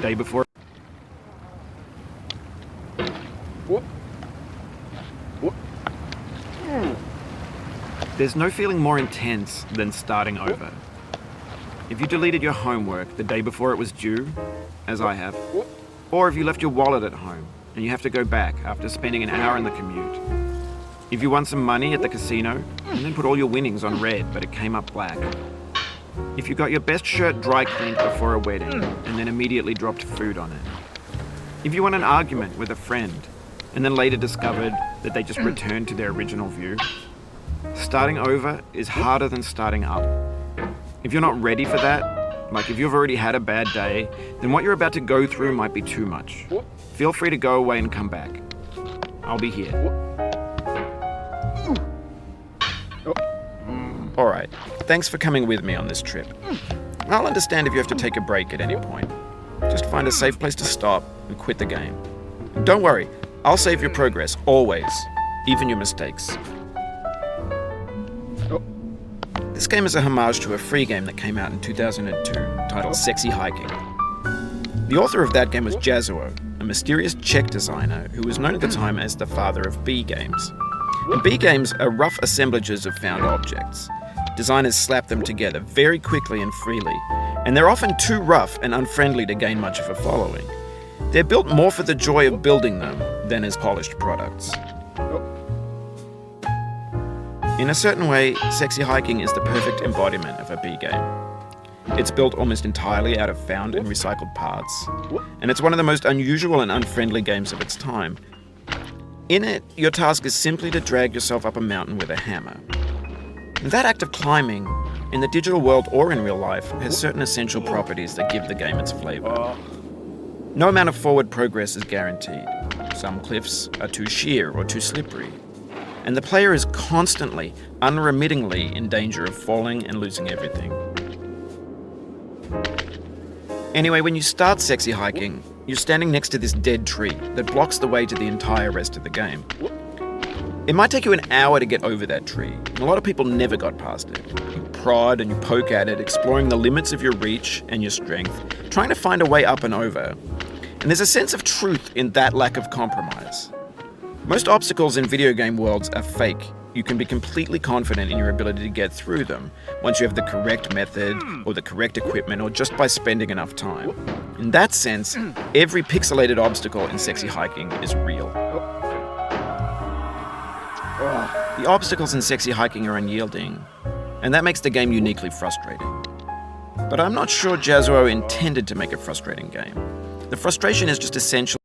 day before. Whoop. Whoop. There's no feeling more intense than starting over. If you deleted your homework the day before it was due, as I have, or if you left your wallet at home and you have to go back after spending an hour in the commute. If you won some money at the casino and then put all your winnings on red but it came up black. If you got your best shirt dry cleaned before a wedding and then immediately dropped food on it. If you won an argument with a friend and then later discovered that they just returned to their original view. Starting over is harder than starting up. If you're not ready for that, like if you've already had a bad day, then what you're about to go through might be too much. Feel free to go away and come back. I'll be here. Alright, thanks for coming with me on this trip. I'll understand if you have to take a break at any point. Just find a safe place to stop and quit the game. Don't worry, I'll save your progress, always, even your mistakes. This game is a homage to a free game that came out in 2002, titled Sexy Hiking. The author of that game was Jazuo, a mysterious Czech designer who was known at the time as the father of B games. And B games are rough assemblages of found objects. Designers slap them together very quickly and freely, and they're often too rough and unfriendly to gain much of a following. They're built more for the joy of building them than as polished products. In a certain way, Sexy Hiking is the perfect embodiment of a B game. It's built almost entirely out of found and recycled parts, and it's one of the most unusual and unfriendly games of its time. In it, your task is simply to drag yourself up a mountain with a hammer. And that act of climbing, in the digital world or in real life, has certain essential properties that give the game its flavor. No amount of forward progress is guaranteed. Some cliffs are too sheer or too slippery. And the player is constantly, unremittingly in danger of falling and losing everything. Anyway, when you start Sexy Hiking, you're standing next to this dead tree that blocks the way to the entire rest of the game. It might take you an hour to get over that tree, and a lot of people never got past it. You prod and you poke at it, exploring the limits of your reach and your strength, trying to find a way up and over. And there's a sense of truth in that lack of compromise. Most obstacles in video game worlds are fake. You can be completely confident in your ability to get through them once you have the correct method or the correct equipment or just by spending enough time. In that sense, every pixelated obstacle in Sexy Hiking is real. The obstacles in Sexy Hiking are unyielding, and that makes the game uniquely frustrating. But I'm not sure Jazuo intended to make a frustrating game. The frustration is just essential